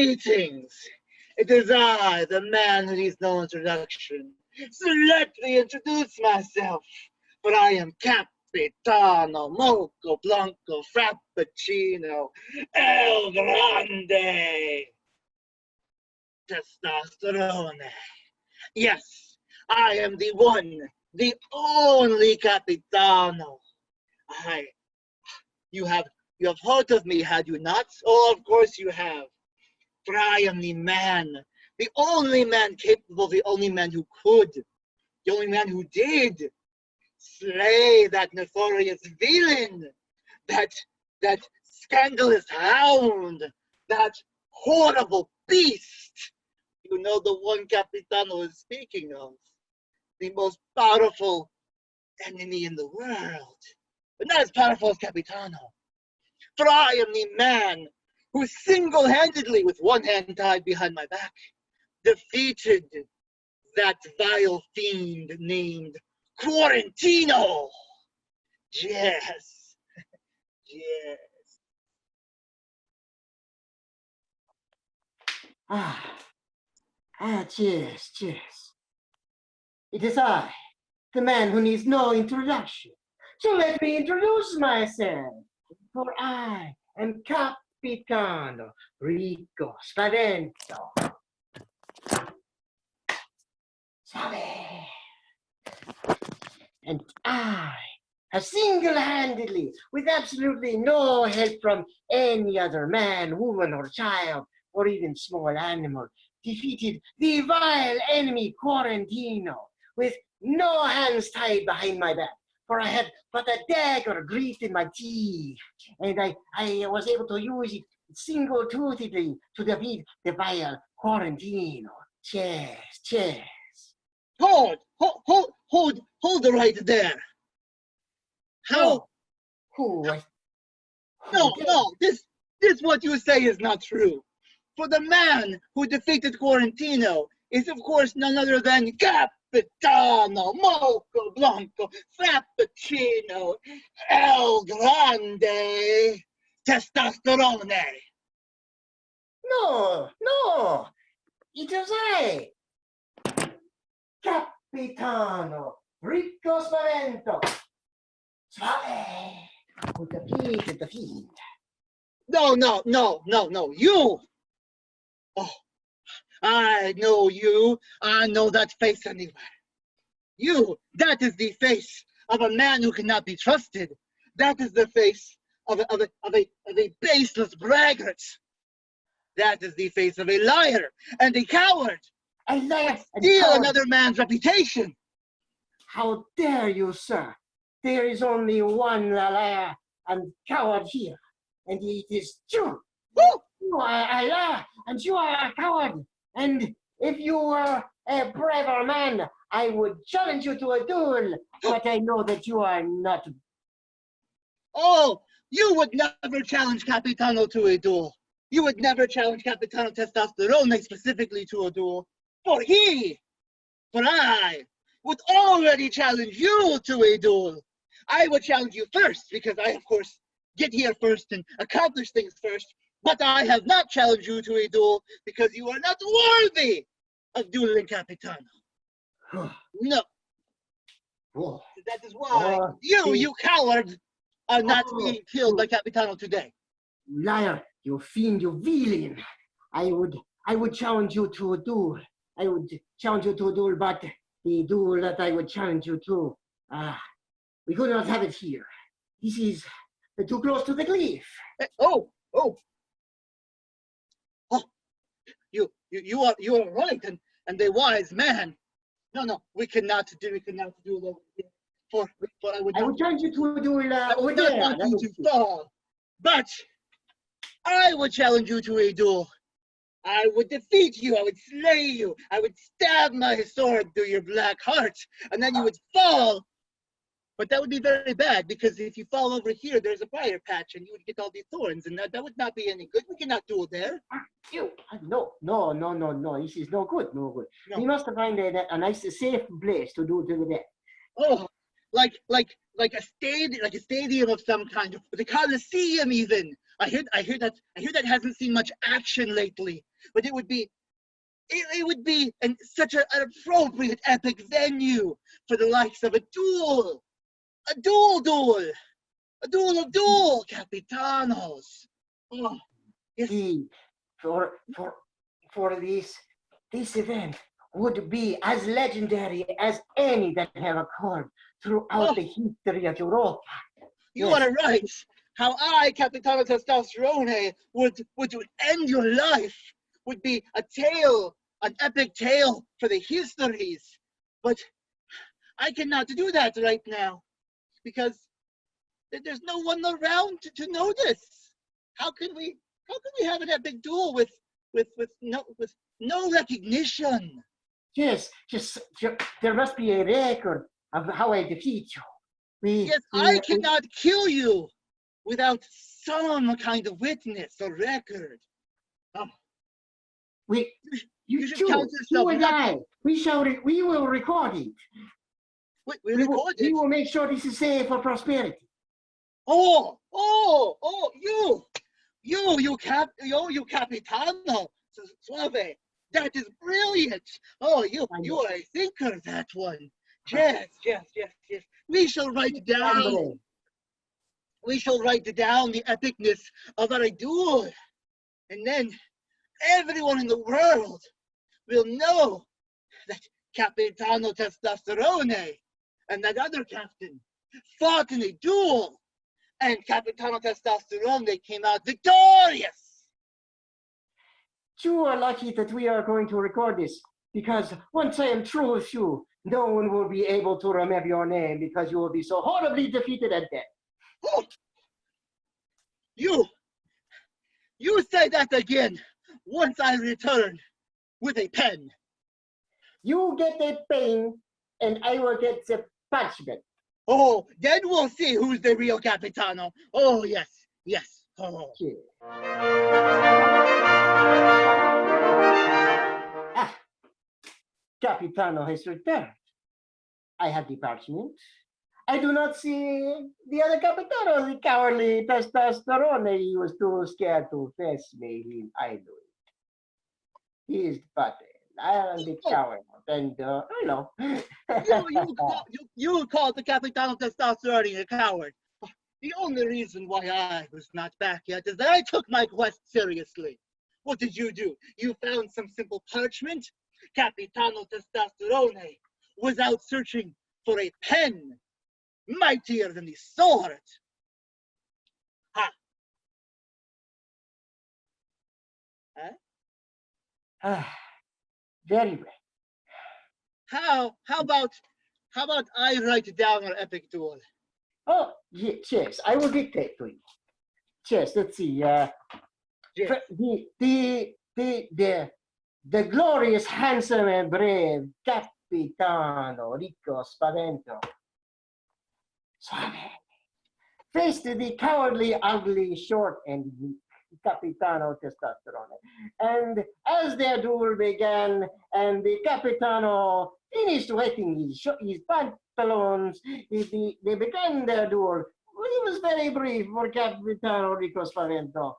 Greetings. It is I, the man who needs no introduction. So let me introduce myself, for I am Capitano Moco Blanco Frappuccino El Grande Testosterone. Yes, I am the one, the only Capitano. You have heard of me, had you not? Oh, of course you have. For I am the man, the only man capable, the only man who could, the only man who did slay that nefarious villain, that scandalous hound, that horrible beast. You know the one Capitano is speaking of, the most powerful enemy in the world, but not as powerful as Capitano. For I am the man who single-handedly, with one hand tied behind my back, defeated that vile fiend named Quarantino. Yes, yes. Cheers, cheers. It is I, the man who needs no introduction. So let me introduce myself, for I am Capitano Rico Spavento. Salve. And I have single-handedly, with absolutely no help from any other man, woman, or child, or even small animal, defeated the vile enemy Quarantino, with no hands tied behind my back, for I had but a dagger gripped in my teeth, and I was able to use it single-tootedly to defeat the vile Quarantino. Cheers, cheers. Hold right there. How? Who? No, this what you say is not true. For the man who defeated Quarantino is, of course, none other than Capitano Moco Blanco Frappuccino El Grande Testosterone. No, it is I, Capitano Rico Spavento. Suave, who defeated the fiend. No, you! Oh, I know you. I know that face anywhere. You, that is the face of a man who cannot be trusted. That is the face of a baseless braggart. That is the face of a liar and a coward. A liar and steal coward. Another man's reputation. How dare you, sir? There is only one liar and coward here, and it is you. You are a liar, and you are a coward. And if you were a braver man, I would challenge you to a duel, but I know that you are not. Oh, you would never challenge Capitano to a duel. You would never challenge Capitano Testosterone specifically to a duel. For I would already challenge you to a duel. I would challenge you first, because I, of course, get here first and accomplish things first. But I have not challenged you to a duel because you are not worthy of dueling Capitano. No. That is why you coward, are not being killed by Capitano today. Liar, you fiend, you villain. I would challenge you to a duel. I would challenge you to a duel, but the duel that I would challenge you to, we could not have it here. This is too close to the cliff. You are right, and a wise man. No, we cannot do it over here. For I would challenge you to a duel over not there. want you to fall. But I would challenge you to a duel. I would defeat you, I would slay you, I would stab my sword through your black heart, and then you would fall. But that would be very bad, because if you fall over here, there's a briar patch, and you would get all these thorns, and that would not be any good. We cannot duel there. No, this is no good. No. We must find a nice, safe place to do that. Oh, like a stadium of some kind, the Coliseum even. I hear that hasn't seen much action lately. but it would be such an appropriate epic venue for the likes of a duel of dual capitanos. Oh, yes. For this event would be as legendary as any that have occurred throughout the history of Europa. You are right. How I, Capitano Testosterone, would end your life would be a tale, an epic tale for the histories. But I cannot do that right now because there's no one around to know this. How can we have an epic duel with no recognition? Yes, there must be a record of how I defeat you. I cannot kill you without some kind of witness or record. You should count yourself. You and I, we will record it. We will make sure this is safe for prosperity. You Capitano Suave. That is brilliant. Oh, you are a thinker, that one. Yes. We shall write down the epicness of our duel. And then everyone in the world will know that Capitano Testosterone and that other captain fought in a duel. And Capitano Testosterone came out victorious. You are lucky that we are going to record this, because once I am through with you, no one will be able to remember your name because you will be so horribly defeated and dead. Oh, you say that again once I return with a pen. You get a pen and I will get the parchment. Oh, then we'll see who's the real Capitano. Oh, yes. Oh. Okay. Capitano has returned. I have the parchment. I do not see the other Capitano, the cowardly Testosterone. He was too scared to face me. I knew it. He is the button. I am the coward. And, I know. You called the Capitano Testosterone a coward. The only reason why I was not back yet is that I took my quest seriously. What did you do? You found some simple parchment? Capitano Testosterone was out searching for a pen mightier than the sword. Ha! Huh? Very well. How about I write down our epic duel? Oh, yes, I will dictate to you. Yes, let's see. Yes. The glorious, handsome, and brave Capitano Rico Spavento faced the cowardly, ugly, short, and weak Capitano Testosterone. And as their duel began, and the Capitano finished wetting his pantaloons, they began their duel. It was very brief for Capitano Rico Spavento.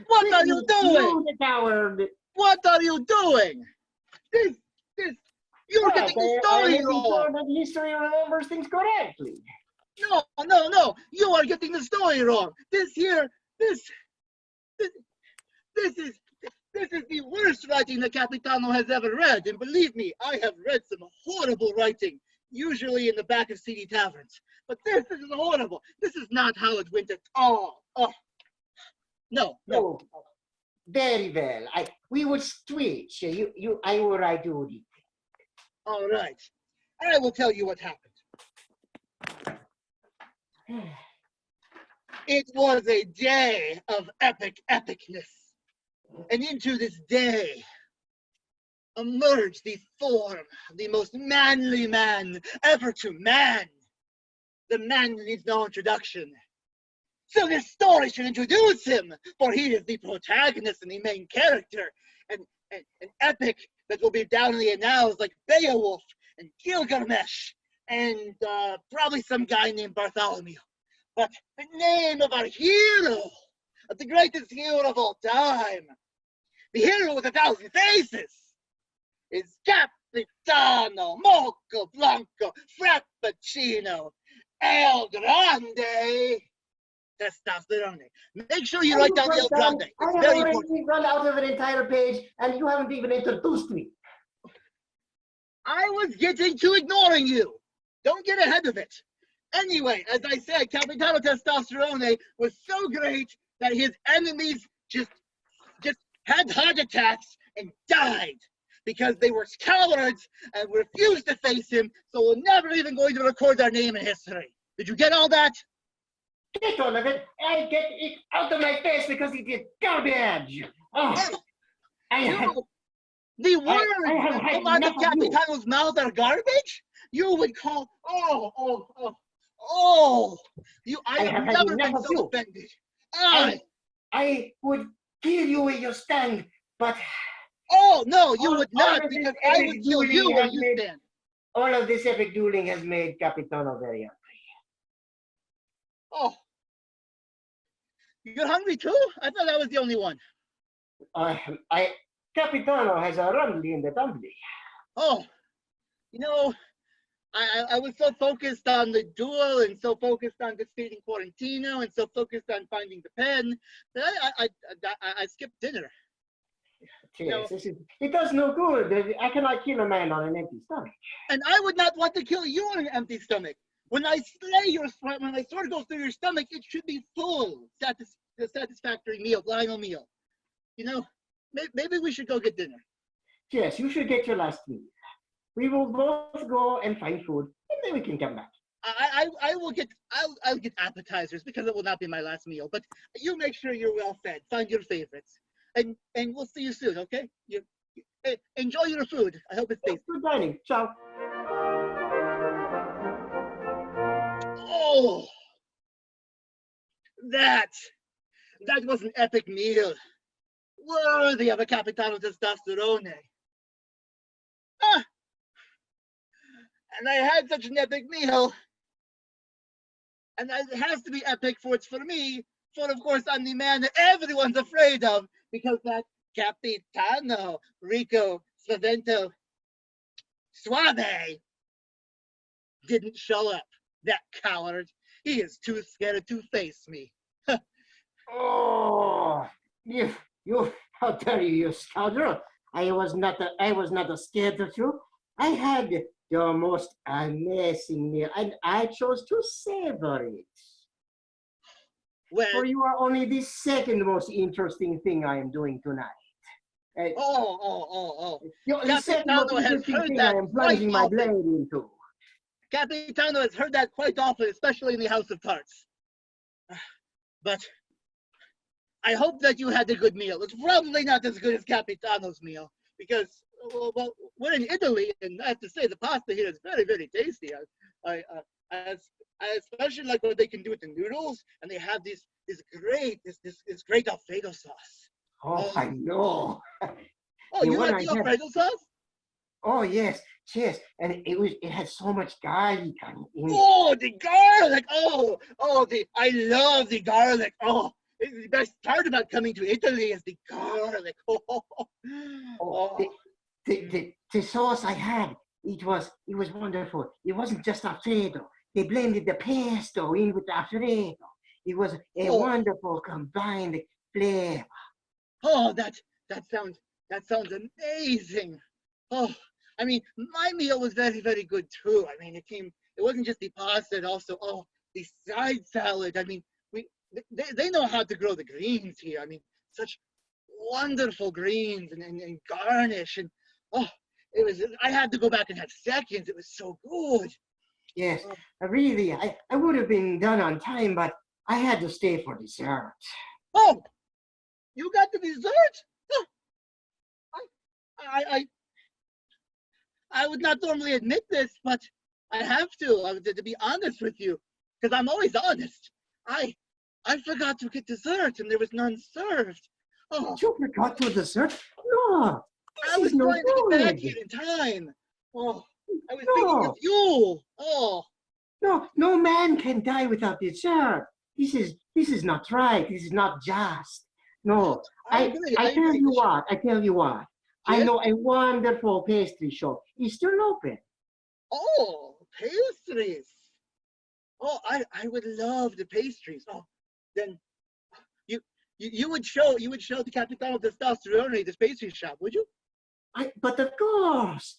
What are you doing? You, the coward. What are you doing? You're getting the story wrong. Sure that history remembers things correctly. No. You are getting the story wrong. This is the worst writing that Capitano has ever read. And believe me, I have read some horrible writing, usually in the back of seedy taverns. But this is horrible. This is not how it went at all. Oh. No. Oh, very well. We will switch. I will write you the. All right. I will tell you what happened. It was a day of epicness. And into this day emerged the form of the most manly man ever to man. The man needs no introduction. So this story should introduce him, for he is the protagonist and the main character, and an epic that will be down in the annals like Beowulf and Gilgamesh, and probably some guy named Bartholomew. But the name of our hero, of the greatest hero of all time, the hero with 1,000 faces, is Capitano Mocha Blanco Frappuccino El Grande Testosterone. Make sure you write down the El Grande. It's I have very already important. run out of an entire page, and you haven't even introduced me. I was getting to ignoring you. Don't get ahead of it. Anyway, as I said, Capitano Testosterone was so great that his enemies just had heart attacks and died because they were cowards and refused to face him, so we're never even going to record their name in history. Did you get all that? Get all of it. I get it out of my face because it is garbage. Oh, The words that had come out of enough of you. Capitano's mouth are garbage? You would call, I have had never enough been of so you. offended. I would kill you where you stand, but Oh, no, you All- would all not, of this because I epic would kill you dueling where has you made- stand. all of this epic dueling has made Capitano very angry. Oh. You're hungry too? I thought I was the only one. Capitano has a rumbly in the tumbly. Oh, you know, I was so focused on the duel and so focused on defeating Quarantino and so focused on finding the pen that I skipped dinner. Yes, it does no good. I cannot kill a man on an empty stomach. And I would not want to kill you on an empty stomach. When I slay when my sword goes through your stomach, it should be full, satisfactory meal, final meal. You know, maybe we should go get dinner. Yes, you should get your last meal. We will both go and find food, and then we can come back. I'll get appetizers because it will not be my last meal. But you make sure you're well fed. Find your favorites, and we'll see you soon. Okay? Enjoy your food. I hope it's tasty. Good dining. Ciao. Oh, that was an epic meal, worthy of a Capitano Testosterone. Ah, and I had such an epic meal, and it has to be epic for me, for of course I'm the man that everyone's afraid of, because that Capitano Rico Savento Suave didn't show up. That coward. He is too scared to face me. Oh, you, how dare you scoundrel! I was not scared of you. I had the most amazing meal, and I chose to savor it. Well, For you are only the second most interesting thing I am doing tonight. The second most Capitano has interesting heard thing I that am plunging my quite blade often. into. Capitano has heard that quite often, especially in the House of Tarts. But I hope that you had a good meal. It's probably not as good as Capitano's meal, because well, we're in Italy, and I have to say the pasta here is very, very tasty. I especially like what they can do with the noodles, and they have this great Alfredo sauce. Oh, I know. Oh, you like the Alfredo sauce? Oh yes, and it had so much garlic on it. Oh, the garlic! I love the garlic. Oh, the best part about coming to Italy is the garlic. The sauce I had, it was wonderful. It wasn't just Alfredo. They blended the pesto in with the Alfredo. It was a wonderful combined flavor. Oh, that sounds amazing. Oh, I mean, my meal was very, very good too. I mean, it wasn't just the pasta, and also the side salad. I mean, they know how to grow the greens here. I mean, such wonderful greens and garnish, and I had to go back and have seconds. It was so good. Yes, really, I would have been done on time, but I had to stay for dessert. Oh, you got the dessert? Oh, I would not normally admit this, but I have to be honest with you, because I'm always honest. I forgot to get dessert, and there was none served. Oh, You forgot to dessert? No, I was trying to get back here in time. Oh, I was thinking of you. Oh, No man can die without dessert. This is not right. This is not just. No, I agree. I I tell agree. you what, I tell you what. I Yes? know a wonderful pastry shop. It's still open. Oh, pastries. Oh, I would love the pastries. Oh, then you you would show the Capitano Testosterone this pastry shop, would you? But of course,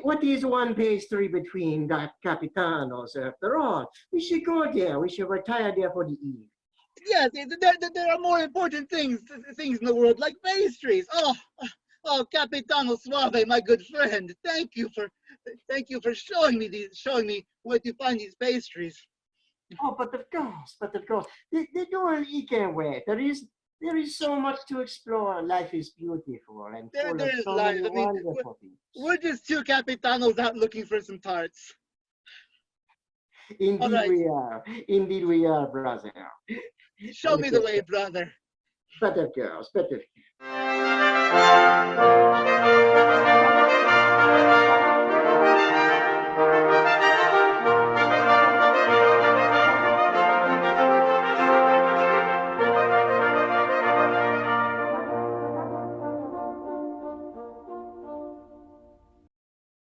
what is one pastry between the Capitanos after all? We should go there. We should retire there for the eve. Yes, there are more important things in the world like pastries. Oh, Capitano Suave, my good friend. Thank you for showing me where to find these pastries. Oh, but of course, the door you can't wait. There is so much to explore. Life is beautiful and full of There is so life. many I mean, wonderful things. we're just two Capitanos out looking for some tarts. All Indeed right, we are. Indeed we are, brother. show me the way, brother. But of course, but of course.